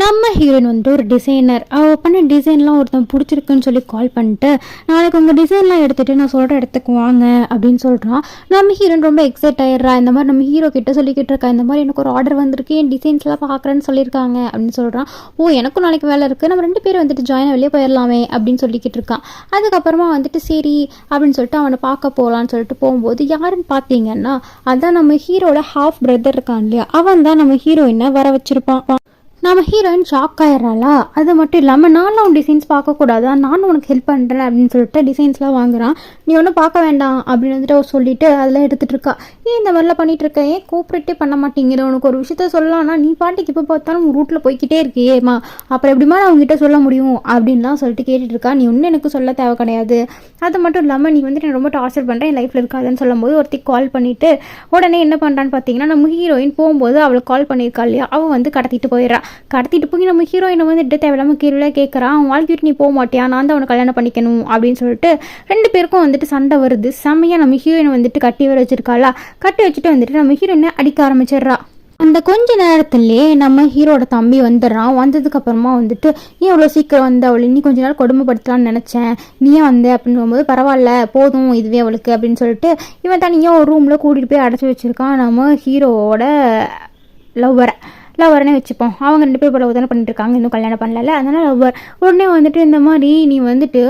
நம்ம ஹீரோயின் வந்துட்டு ஒரு டிசைனர், அவள் பண்ண டிசைன்லாம் ஒருத்தன் பிடிச்சிருக்குன்னு சொல்லி கால் பண்ணிட்டு நாளைக்கு உங்கள் டிசைன்லாம் எடுத்துகிட்டு நான் சொல்கிற இடத்துக்கு வாங்க அப்படின்னு சொல்கிறான். நம்ம ஹீரோயின் ரொம்ப எக்ஸைட் ஆயிடுறா. இந்த மாதிரி நம்ம ஹீரோ கிட்ட சொல்லிக்கிட்டு இருக்கா, இந்த மாதிரி எனக்கு ஒரு ஆர்டர் வந்திருக்கு, என் டிசைன்ஸ்லாம் பார்க்குறேன்னு சொல்லியிருக்காங்க அப்படின்னு சொல்கிறான். ஓ எனக்கும் நாளைக்கு வேலை இருக்குது, நம்ம 2 பேரும் வந்துட்டு ஜாயின் வெளியே போயிடலாமே அப்படின்னு சொல்லிக்கிட்டு இருக்கான். அதுக்கப்புறமா வந்துட்டு சரி அப்படின்னு சொல்லிட்டு அவனை பார்க்க போகலான்னு சொல்லிட்டு போகும்போது யாருன்னு பார்த்தீங்கன்னா அதான் நம்ம ஹீரோட ஹாஃப் பிரதர் இருக்கான் இல்லையா, அவன் தான் நம்ம ஹீரோயினை வர வச்சிருப்பான். நம்ம ஹீரோயின் ஷாக் ஆயிடுறாளா. அது மட்டும் இல்லாமல் நானும் டிசைன்ஸ் பார்க்கக்கூடாதா, நானும் உனக்கு ஹெல்ப் பண்ணுறேன் அப்படின்னு சொல்லிட்டு டிசைன்ஸ்லாம் வாங்குறான். நீ ஒன்றும் பார்க்க வேண்டாம் அப்படின்னு வந்துட்டு அவள் சொல்லிட்டு அதெல்லாம் எடுத்துகிட்டு இருக்கா. ஏன் இந்த மாதிரிலாம் பண்ணிகிட்டு இருக்க, ஏன் கோஆப்ரேட்டே பண்ண மாட்டேங்கிற, உனக்கு ஒரு விஷயத்த சொல்லலாம்னா நீ பாட்டுக்கு இப்போ பார்த்தாலும் ரூட்டில் போய்கிட்டே இருக்கியேம்மா, அப்புறம் எப்படிமா நான் அவங்ககிட்ட சொல்ல முடியும் அப்படின்லாம் சொல்லிட்டு கேட்டுட்டு இருக்கா. நீ ஒன்றும் எனக்கு சொல்ல தேவை கிடையாது, அது மட்டும் இல்லாமல் நீ வந்துட்டு ரொம்ப டார்ச்சர் பண்ணுறேன், என் லைஃப்பில் இருக்காதுன்னு சொல்லும்போது ஒருத்தி கால் பண்ணிவிட்டு உடனே என்ன பண்ணுறான்னு பார்த்தீங்கன்னா நம்ம ஹீரோயின் போகும்போது அவளுக்கு கால் பண்ணியிருக்கா இல்லையா, அவள் வந்து கடத்திட்டு போயிடுறா. கடத்திட்டு போய் நம்ம ஹீரோயினை வந்துட்டு தேவையில்லாமல் கீழே கேட்குறான். அவன் வாழ்க்கைட்டு நீ போக மாட்டியா, நான் தான் அவனை கல்யாணம் பண்ணிக்கணும் அப்படின்னு சொல்லிட்டு 2 பேருக்கும் வந்துட்டு சண்டை வருது. செம்மையாக நம்ம ஹீரோயினை வந்துட்டு கட்டி வர வச்சிருக்காளா. கட்டி வச்சுட்டு வந்துட்டு நம்ம ஹீரோயினை அடிக்க ஆரம்பிச்சிடுறா. அந்த கொஞ்ச நேரத்துலேயே நம்ம ஹீரோட தம்பி வந்துடுறான். வந்ததுக்கப்புறமா வந்துட்டு ஏன் அவ்வளோ சீக்கிரம் வந்து அவளை இன்னி கொஞ்ச நாள் கொடுமைப்படுத்தலான்னு நினச்சேன், நீ ஏன் வந்த அப்படின்னு போகும்போது பரவாயில்ல போதும் இதுவே அவளுக்கு அப்படின்னு சொல்லிட்டு இவன் தனியாக ஒரு ரூமில் கூட்டிகிட்டு போய் அடைச்சி வச்சுருக்கான் நம்ம ஹீரோவோட லவ்வர்னே வச்சுப்போம். அவங்க 2 பேர் போல தானே பண்ணிட்டு இருக்காங்க, இன்னும் கல்யாணம் பண்ணல, அதனால லவ்வர். உடனே வந்துட்டு இந்த மாதிரி நீ வந்துட்டு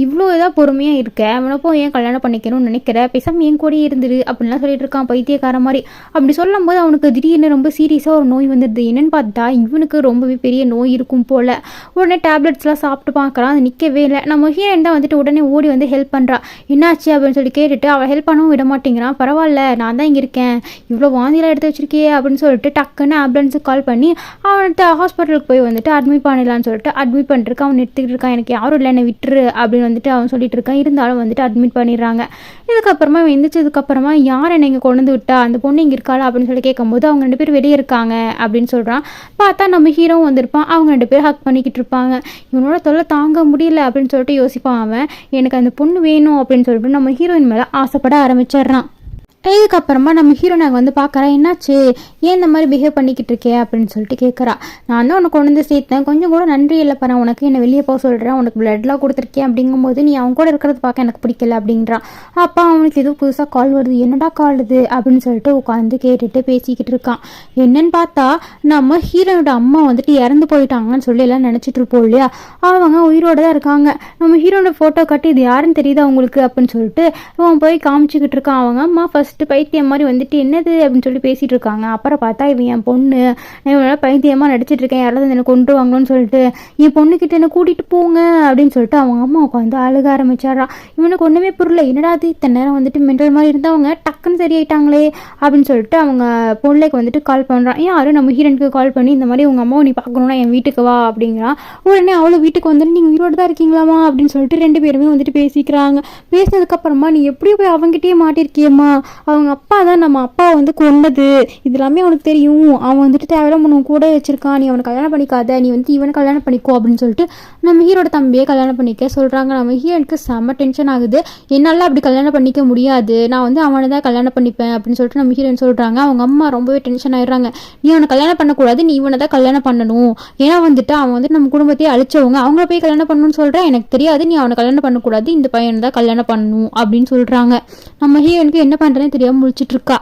இவ்வளோ இதாக பொறுமையாக இருக்க, அவனப்போ ஏன் கல்யாணம் பண்ணிக்கணும்னு நினைக்கிற, பேசாமல் என் கூடயே இருந்துரு அப்படின்லாம் சொல்லிட்டு இருக்கான் பைத்தியக்கார மாதிரி. அப்படி சொல்லும் போது அவனுக்கு திடீர்னு ரொம்ப சீரியஸாக ஒரு நோய் வந்துடுது. என்னன்னு பார்த்தா இவனுக்கு ரொம்பவே பெரிய நோய் இருக்கும் போல். உடனே டேப்லெட்ஸ்லாம் சாப்பிட்டு பார்க்குறான், அது நிற்கவே இல்லை. நம்ம ஹீரோயின் தான் வந்துட்டு உடனே ஓடி வந்து ஹெல்ப் பண்ணுறா. என்னாச்சு அப்படின்னு சொல்லி கேட்டுட்டு அவள் ஹெல்ப் பண்ணவும் விட மாட்டேங்கிறான். பரவாயில்ல நான் தான் இங்கே இருக்கேன், இவ்வளோ வாந்திலாம் எடுத்து வச்சிருக்கே அப்படின்னு சொல்லிட்டு டக்குன்னு ஆம்புலன்ஸுக்கு கால் பண்ணி அவன்கிட்ட ஹாஸ்பிட்டலுக்கு போய் வந்துட்டு அட்மிட் பண்ணிடலான்னு சொல்லிட்டு அட்மிட் பண்ணிருக்கான். அவன் எடுத்துக்கிட்டு இருக்கான், எனக்கு யாரும் இல்லை என்னை விட்டுரு அப்படின்னு வந்துட்டு அவன் சொல்லிட்டு இருக்கான். இருந்தாலும் வந்துட்டு அட்மிட் பண்ணிடுறாங்க. இதுக்கப்புறமா அவன் எந்திரிச்சதுக்கப்புறமா யார் என்னை இங்கே கொண்டு வந்து விட்டா, அந்த பொண்ணு இங்கே இருக்காளா அப்படின்னு சொல்லி கேட்கும்போது அவங்க 2 பேர் வெளியே இருக்காங்க அப்படின்னு சொல்கிறான். பார்த்தா நம்ம ஹீரோவும் வந்திருப்பான். அவங்க 2 பேர் ஹக் பண்ணிக்கிட்டு இருப்பாங்க. இவனோட தொல்லை தாங்க முடியல அப்படின்னு சொல்லிட்டு யோசிப்பான் அவன். எனக்கு அந்த பொண்ணு வேணும் அப்படின்னு சொல்லிட்டு நம்ம ஹீரோயின் மேலே ஆசைப்பட ஆரம்பிச்சிடுறான். இதுக்கப்புறமா நம்ம ஹீரோ நாங்கள் வந்து பார்க்குறேன், என்னாச்சு ஏன் இந்த மாதிரி பிஹேவ் பண்ணிக்கிட்டு இருக்கே அப்படின்னு சொல்லிட்டு கேட்குறா. நான் தான் உனக்கு கொண்டு வந்து சேர்த்தேன், கொஞ்சம் கூட நன்றி இல்லை பாரு, உனக்கு என்னை வெளியே போக சொல்கிறேன், உனக்கு பிளட்லாம் கொடுத்துருக்கேன் அப்படிங்கும்போது நீ அவங்க கூட இருக்கிறது பார்க்க எனக்கு பிடிக்கல அப்படின்றான். அப்போ அவனுக்கு எதுவும் புதுசாக கால் வருது, என்னடா கால் இது அப்படின்னு சொல்லிட்டு உட்காந்து கேட்டுட்டு பேசிக்கிட்டு இருக்கான். என்னன்னு பார்த்தா நம்ம ஹீரோனோட அம்மா வந்துட்டு இறந்து போயிட்டாங்கன்னு சொல்லி எல்லாம் நினச்சிட்டு இருப்போம் இல்லையா, அவங்க உயிரோட தான் இருக்காங்க. நம்ம ஹீரோனோட ஃபோட்டோ கட்டி இது யாருன்னு தெரியுது அவங்களுக்கு அப்படின்னு சொல்லிட்டு அவன் போய் காமிச்சிக்கிட்டு இருக்கான். அவங்க அம்மா ஃபஸ்ட்டு பைத்தியம் மாதிரி வந்துட்டு என்னது அப்படின்னு சொல்லி பேசிகிட்டு இருக்காங்க. அப்புறம் பார்த்தா இவன் என் பொண்ணு, நான் இவனால பைத்தியமாக நடிச்சிட்டு இருக்கேன், யாராவது என்னை கொண்டு வாங்கணும்னு சொல்லிட்டு என் பொண்ணுக்கிட்ட என்னை கூட்டிகிட்டு போங்க அப்படின்னு சொல்லிட்டு அவங்க அம்மா உட்காந்து அழுக ஆரம்பிச்சாரான். இவனுக்கு ஒன்றுமே புரியல, என்னடாது இத்தனை நேரம் வந்துட்டு மென்டல் மாதிரி இருந்தவங்க டக்குன்னு சரியாயிட்டாங்களே அப்படின்னு சொல்லிட்டு அவங்க பொண்ணுக்கு வந்துட்டு கால் பண்ணுறான். யாரும் நம்ம ஹீரோனுக்கு கால் பண்ணி இந்த மாதிரி உங்கள் அம்மாவை நீ பார்க்கணுன்னா என் வீட்டுக்கு வா அப்படிங்கிறான். உடனே அவ்வளோ வீட்டுக்கு வந்துட்டு நீங்கள் உயிரோடு தான் இருக்கீங்களாமா அப்படின்னு சொல்லிட்டு 2 பேருமே வந்துட்டு பேசிக்கிறாங்க. பேசினதுக்கப்புறமா நீ எப்படியும் போய் அவங்ககிட்டயே மாட்டிருக்கியம்மா, அவங்க அப்பா தான் நம்ம அப்பா வந்து கொண்டது, இது எல்லாமே அவனுக்கு தெரியும், அவன் வந்துட்டு தேவையில்லாம உனக்கு கூட வச்சிருக்கான், நீ அவனை கல்யாணம் பண்ணிக்காத, நீ வந்து இவனை கல்யாணம் பண்ணிக்கோ அப்படின்னு சொல்லிட்டு நம்ம ஹீரோட தம்பியை கல்யாணம் பண்ணிக்க சொல்கிறாங்க. நம்ம ஹீரோனுக்கு செம்ம டென்ஷன் ஆகுது. என்னால் அப்படி கல்யாணம் பண்ணிக்க முடியாது, நான் வந்து அவனை தான் கல்யாணம் பண்ணிப்பேன் அப்படின்னு சொல்லிட்டு நம்ம ஹீரோயின் சொல்கிறாங்க. அவங்க அம்மா ரொம்பவே டென்ஷன் ஆயிடுறாங்க. நீ அவனை கல்யாணம் பண்ணக்கூடாது, நீ இவனை தான் கல்யாணம் பண்ணணும், ஏன்னா வந்துட்டு அவன் வந்துட்டு நம்ம குடும்பத்தையே அழிச்சவங்க, அவங்கள போய் கல்யாணம் பண்ணணும்னு சொல்கிறேன், எனக்கு தெரியாது, நீ அவனை கல்யாணம் பண்ணக்கூடாது, இந்த பையனை தான் கல்யாணம் பண்ணணும் அப்படின்னு சொல்கிறாங்க. நம்ம ஹீரோனுக்கு என்ன பண்ணுறதுன்னு தெரியாமல் முழிச்சிட்டு இருக்கா.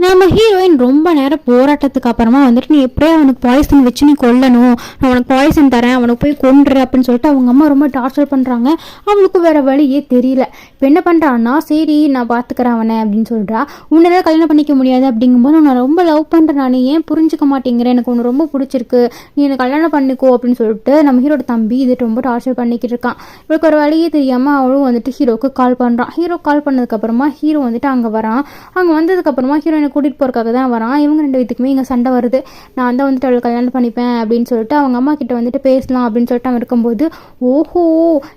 நம்ம ஹீரோயின் ரொம்ப நேரம் போராட்டத்துக்கு அப்புறமா வந்துட்டு நீ எப்படியே அவனுக்கு பாய்சன் வச்சு நீ கொல்லணும், நான் அவனுக்கு பாய்சன் தரேன், அவனுக்கு போய் கொன்று அப்படின்னு சொல்லிட்டு அவங்க அம்மா ரொம்ப டார்ச்சர் பண்ணுறாங்க. அவளுக்கு வேறு வழியே தெரியல. இப்போ என்ன பண்ணுறான்னா, சரி நான் பார்த்துக்கிறேன் அவனை அப்படின்னு சொல்கிறா. உன்னால் கல்யாணம் பண்ணிக்க முடியாது அப்படிங்கும்போது நான் ரொம்ப லவ் பண்ணுறேன், நான் ஏன் புரிஞ்சுக்க மாட்டேங்கிறேன், எனக்கு ஒன்று ரொம்ப பிடிச்சிருக்கு, நீ என்னை கல்யாணம் பண்ணிக்கோ அப்படின்னு சொல்லிட்டு நம்ம ஹீரோட தம்பி இது ரொம்ப டார்ச்சர் பண்ணிக்கிட்டு இருக்கான். இவளுக்கு ஒரு வழியே தெரியாமல் அவளும் வந்துட்டு ஹீரோக்கு கால் பண்ணுறான். ஹீரோ கால் பண்ணதுக்கப்புறமா ஹீரோ வந்துட்டு அங்கே வரான். அங்கே வந்ததுக்கப்புறமா ஹீரோயினை கூட்டிகிட்டு போகிறக்காக தான் வரான். இவங்க 2 பேத்துக்குமே இங்கே சண்டை வருது. நான் தான் வந்துட்டு அவளை கல்யாணம் பண்ணிப்பேன் அப்படின்னு சொல்லிட்டு அவங்க அம்மா கிட்ட வந்துட்டு பேசலாம் அப்படின்னு சொல்லிட்டு அவன் இருக்கும்போது, ஓஹோ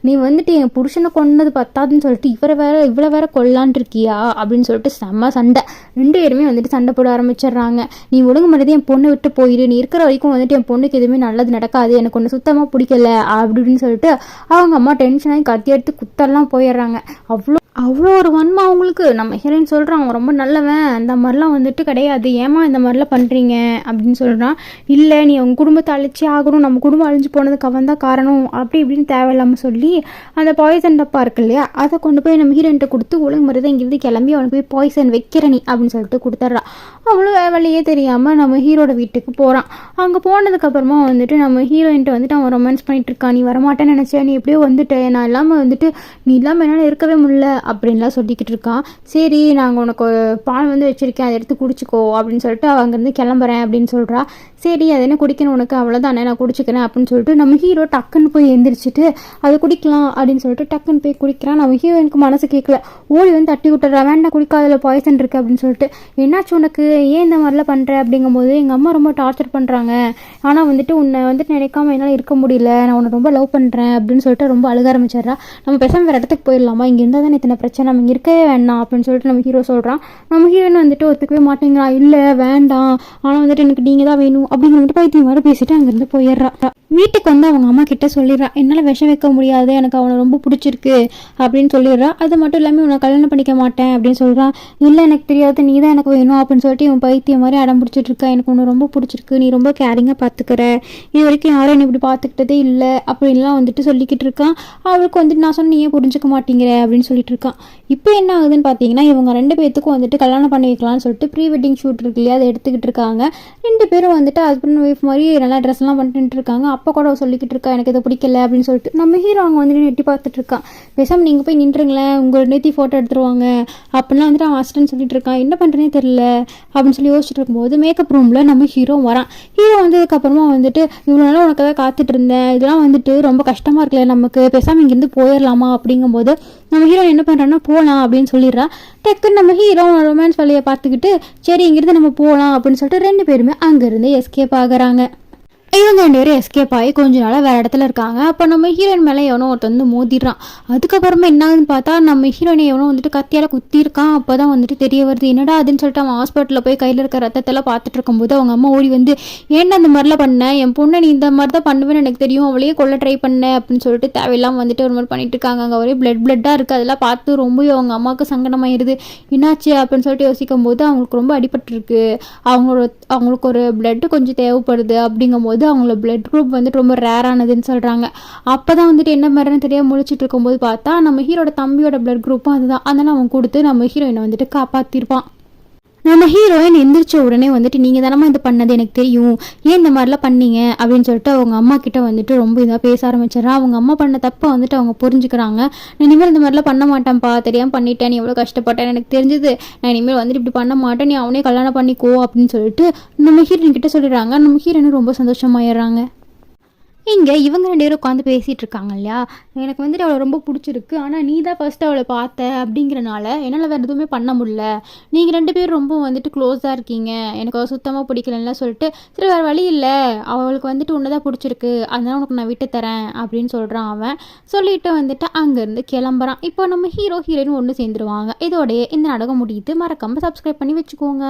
நீ வந்துட்டு என் புருஷனை கொண்டது பத்தாதுன்னு சொல்லிட்டு இவ்வளோ வேற கொல்லான் இருக்கியா அப்படின்னு சொல்லிட்டு செம்ம சண்டை. 2 பேருமே வந்துட்டு சண்டை போட ஆரம்பிச்சிடுறாங்க. நீ ஒழுங்கு மரியாதை என் பொண்ணை விட்டு போயிடு, நீ இருக்கிற வரைக்கும் வந்துட்டு என் பொண்ணுக்கு எதுவுமே நல்லது நடக்காது, எனக்கு ஒன்று சுத்தமாக பிடிக்கல அப்படின்னு சொல்லிட்டு அவங்க அம்மா டென்ஷனாகி கத்தி எடுத்து குத்தெல்லாம் போயிடுறாங்க. அவ்வளோ ஒரு வன்மா அவங்களுக்கு. நம்ம ஹீரோயின் சொல்கிறான், அவன் ரொம்ப நல்லவன், அந்த மாதிரிலாம் வந்துட்டு கிடையாது, ஏமா இந்த மாதிரிலாம் பண்ணுறீங்க அப்படின்னு சொல்கிறான். இல்லை நீ அவங்க குடும்பத்தை அழிச்சே ஆகணும், நம்ம குடும்பம் அழிஞ்சு போனதுக்கு அவன் தான் காரணம் அப்படி இப்படின்னு தேவையில்லாமல் சொல்லி அந்த பாய்சன் டப்பா இருக்கு இல்லையா, அதை கொண்டு போய் நம்ம ஹீரோயின்ட்ட கொடுத்து ஒழுங்கு முறை தான் இங்கிருந்து கிளம்பி அவனுக்கு போய் பாய்சன் வைக்கிற நீ அப்படின்னு சொல்லிட்டு கொடுத்துட்றா. அவளும் வழியே தெரியாமல் நம்ம ஹீரோட வீட்டுக்கு போகிறான். அங்கே போனதுக்கப்புறமா வந்துட்டு நம்ம ஹீரோயின்ட்ட வந்துட்டு அவன் ரொமான்ஸ் பண்ணிட்டு இருக்கான். நீ வரமாட்டேன்னு நினச்சேன், நீ எப்படியோ வந்துட்டு, நான் இல்லாமல் வந்துட்டு நீ இல்லாமல் என்னால் இருக்கவே முடியல அப்படின்லாம் சொல்லிக்கிட்டு இருக்கான். சரி நாங்கள் உனக்கு பால் வந்து வச்சுருக்கேன், அதை எடுத்து குடிச்சிக்கோ அப்படின்னு சொல்லிட்டு அவள் அங்கேருந்து கிளம்புறேன் அப்படின்னு சொல்கிறா. சரி அது என்ன குடிக்கணும் உனக்கு, அவ்வளோதானே நான் குடிச்சிக்கிறேன் அப்படின்னு சொல்லிட்டு நம்ம ஹீரோ டக்குன்னு போய் எந்திரிச்சிட்டு அதை குடிக்கலாம் அப்படின்னு சொல்லிட்டு டக்குன்னு போய் குடிக்கிறான். நம்ம ஹீரோயினுக்கு மனசு கேட்கல, ஓடி வந்து தட்டி விட்டுறா, வேண்டாம் குடிக்காதில் பாய்சன் இருக்குது அப்படின்னு சொல்லிட்டு. என்னாச்சு உனக்கு, ஏன் இந்த மாதிரிலாம் பண்ணுற அப்படிங்கும்போது, எங்கள் அம்மா ரொம்ப டார்ச்சர் பண்ணுறாங்க, ஆனால் வந்துட்டு உன்னை வந்துட்டு நினைக்காம என்னால் இருக்க முடியல, நான் உன்னை ரொம்ப லவ் பண்ணுறேன் அப்படின்னு சொல்லிட்டு ரொம்ப அழுக ஆரம்பிச்சிடுறா. நம்ம பேசாமல் வேறு இடத்துக்கு போயிடலாமா, இங்கே இருந்தால் தானே இத்தனை பிரச்சனை, நம்ம இங்கே இருக்கவே வேண்டாம் அப்படின்னு சொல்லிட்டு நம்ம ஹீரோ சொல்கிறான். நம்ம ஹீரோயின் வந்துட்டு ஒத்துக்கவே மாட்டேங்கிறான். இல்லை வேண்டாம், ஆனால் வந்துட்டு எனக்கு நீங்கள் தான் வேணும் அப்படின்னு வந்துட்டு பைத்தியம் மாதிரி பேசிட்டு அங்கேருந்து போயிடுறா. வீட்டுக்கு வந்து அவங்க அம்மா கிட்ட சொல்லிடுறா, என்னால் விஷம் வைக்க முடியாது, எனக்கு அவனை ரொம்ப பிடிச்சிருக்கு அப்படின்னு சொல்லிடுறா. அது மட்டும் இல்லாமல் உன்னை கல்யாணம் பண்ணிக்க மாட்டேன் அப்படின்னு சொல்கிறான். இல்லை எனக்கு தெரியாது, நீ தான் எனக்கு வேணும் அப்படின்னு சொல்லிட்டு இவன் பைத்தியம் மாதிரி அடம் பிடிச்சிட்டு இருக்கா. எனக்கு ஒன்று ரொம்ப பிடிச்சிருக்கு, நீ ரொம்ப கேரிங்காக பார்த்துக்கிற, இது வரைக்கும் யாரும் என்னை இப்படி பார்த்துக்கிட்டதே இல்லை அப்படின்லாம் வந்துட்டு சொல்லிக்கிட்டு இருக்கான். அவளுக்கு வந்துட்டு நான் சொன்ன நீ ஏன் புரிஞ்சுக்க மாட்டேங்கிற அப்படின்னு சொல்லிட்டு இருக்கான். இப்போ என்ன ஆகுதுன்னு பார்த்தீங்கன்னா, இவங்க 2 பேத்துக்கும் வந்துட்டு கல்யாணம் பண்ணி வைக்கலாம்னு சொல்லிட்டு ப்ரீ வெட்டிங் ஷூட் இருக்கு இல்லையா, அதை எடுத்துக்கிட்டு இருக்காங்க. 2 பேரும் வந்துட்டு ஹஸ்பண்ட் ஒய்ஃப் மாதிரி நல்லா ட்ரெஸ்லாம் பண்ணிட்டு இருக்காங்க. அப்போ கூட சொல்லிக்கிட்டு இருக்கா, எனக்கு இதை பிடிக்கல அப்படின்னு சொல்லிட்டு. நம்ம ஹீரோ அவங்க வந்துட்டு நெட்டி பார்த்துட்டு இருக்கான். பேசாமல் நீங்கள் போய் நின்றுங்களேன், உங்களோட நேத்தி ஃபோட்டோ எடுத்துருவாங்க அப்படிலாம் வந்துட்டு அவன் ஹஸ்பண்ட் சொல்லிட்டு இருக்கான். என்ன பண்ணுறேனே தெரியல அப்படின்னு சொல்லி யோசிச்சுட்டு இருக்கும்போது மேக்கப் ரூமில் நம்ம ஹீரோ வரான். ஹீரோ வந்ததுக்கப்புறமா வந்துட்டு இவ்வளோ நாளாக உனக்கு தான் காத்துட்டு இருந்தேன், இதெல்லாம் வந்துட்டு ரொம்ப கஷ்டமாக இருக்குல்ல நமக்கு, பேசாமல் இங்கேருந்து போயிடலாமா அப்படிங்கும்போது நம்ம ஹீரோ என்ன பண்ணுறான்னா போகலாம் அப்படின்னு சொல்லிடுறா. டக்குன்னு நம்ம ஹீரோ ரொமான்ஸ் வேலையை பார்த்துக்கிட்டு சரி இங்கிருந்து நம்ம போகலாம் அப்படின்னு சொல்லிட்டு 2 பேருமே அங்கேருந்து எஸ்கேப் ஆகுறாங்க. இவங்க 2 பேரும் எஸ்கேப் ஆகி கொஞ்ச நாளாக வேறு இடத்துல இருக்காங்க. அப்போ நம்ம ஹீரோயின் மேலே எவனோ ஒருத்தர் வந்து மோதிடுறான். அதுக்கப்புறமா என்ன ஆகுதுன்னு பார்த்தா நம்ம ஹீரோயினை எவனோ வந்துட்டு கத்தியால் குத்திருக்கான். அப்போ தான் வந்துட்டு தெரிய வருது என்னடா அதுன்னு சொல்லிட்டு அவன் ஹாஸ்பிட்டலில் போய் கையில் இருக்க ரத்தத்தெல்லாம் பார்த்துட்டு இருக்கும்போது அவங்க அம்மா ஓடி வந்து, ஏன்டா அந்த மாதிரிலாம் பண்ணேன், என் பொண்ணை நீ இந்த மாதிரி தான் பண்ணுவேன்னு எனக்கு தெரியும், அவளையே கொல்ல ட்ரை பண்ணேன் அப்படின்னு சொல்லிட்டு தேவையில்லாமல் வந்துட்டு ஒரு மாதிரி பண்ணிட்டு இருக்காங்க. அங்கே ஒரே பிளட்டாக இருக்குது. அதெல்லாம் பார்த்து ரொம்ப அவங்க அம்மாவுக்கு சங்கடமாயிருது. என்னாச்சு அப்படின்னு சொல்லிட்டு யோசிக்கும் போது அவங்களுக்கு ரொம்ப அடிபட்டுருக்கு, அவங்களுக்கு ஒரு பிளட்டு கொஞ்சம் தேவைப்படுது அப்படிங்கும்போது அவங்களோட பிளட் குரூப் வந்துட்டு ரொம்ப ரேரானதுன்னு சொல்கிறாங்க. அப்போ தான் வந்துட்டு என்ன மாதிரின்னு தெரியாமல் முழிச்சிட்டு இருக்கும்போது பார்த்தா நம்ம ஹீரோட தம்பியோட பிளட் குரூப்பும் அதுதான். அதனால் அவன் கொடுத்து நம்ம ஹீரோயினை வந்துட்டு காப்பாற்றிருப்பான். நம்ம ஹீரோயின் எந்திரிச்ச உடனே வந்துட்டு நீங்கள் தானமா இது பண்ணது எனக்கு தெரியும், ஏன் இந்த மாதிரிலாம் பண்ணீங்க அப்படின்னு சொல்லிட்டு அவங்க அம்மா கிட்ட வந்துட்டு ரொம்ப இதாக பேச ஆரம்பிச்சிடறான். அவங்க அம்மா பண்ண தப்பை வந்துட்டு அவங்க புரிஞ்சுக்கிறாங்க. நான் இனிமேல் இந்த மாதிரிலாம் பண்ண மாட்டேன்ப்பா, தெரியாமல் பண்ணிட்டேன், நீ எவ்வளோ கஷ்டப்பட்டேன் எனக்கு தெரிஞ்சது, நான் இனிமேல் வந்துட்டு இப்படி பண்ண மாட்டேன், நீ அவனே கல்யாணம் பண்ணிக்கோ அப்படின்னு சொல்லிட்டு நம்ம ஹீரோயின் கிட்ட சொல்லிடுறாங்க. நம்ம ஹீரோயின் ரொம்ப சந்தோஷமாயிடுறாங்க. இங்கே இவங்க 2 பேரும் உட்காந்து பேசிகிட்டு இருக்காங்க இல்லையா, எனக்கு வந்துட்டு அவளை ரொம்ப பிடிச்சிருக்கு, ஆனால் நீ தான் ஃபஸ்ட்டு அவளை பார்த்த அப்படிங்கிறனால என்னால் வேறு எதுவுமே பண்ண முடியல, நீங்கள் 2 பேரும் ரொம்ப வந்துட்டு க்ளோஸாக இருக்கீங்க, எனக்கு அவள் சுத்தமாக பிடிக்கலன்னா சொல்லிட்டு சரி வேறு வழி இல்லை, அவளுக்கு வந்துட்டு உன்னை தான் பிடிச்சிருக்கு, அதனால் உனக்கு நான் விட்டு தரேன் அப்படின்னு சொல்கிறான். அவன் சொல்லிட்டு வந்துட்டு அங்கேருந்து கிளம்புறான். இப்போ நம்ம ஹீரோ ஹீரோயின் ஒன்று சேர்ந்துருவாங்க. இதோடைய இந்த நாடகம் முடியுது. மறக்காமல் சப்ஸ்கிரைப் பண்ணி வச்சுக்கோங்க.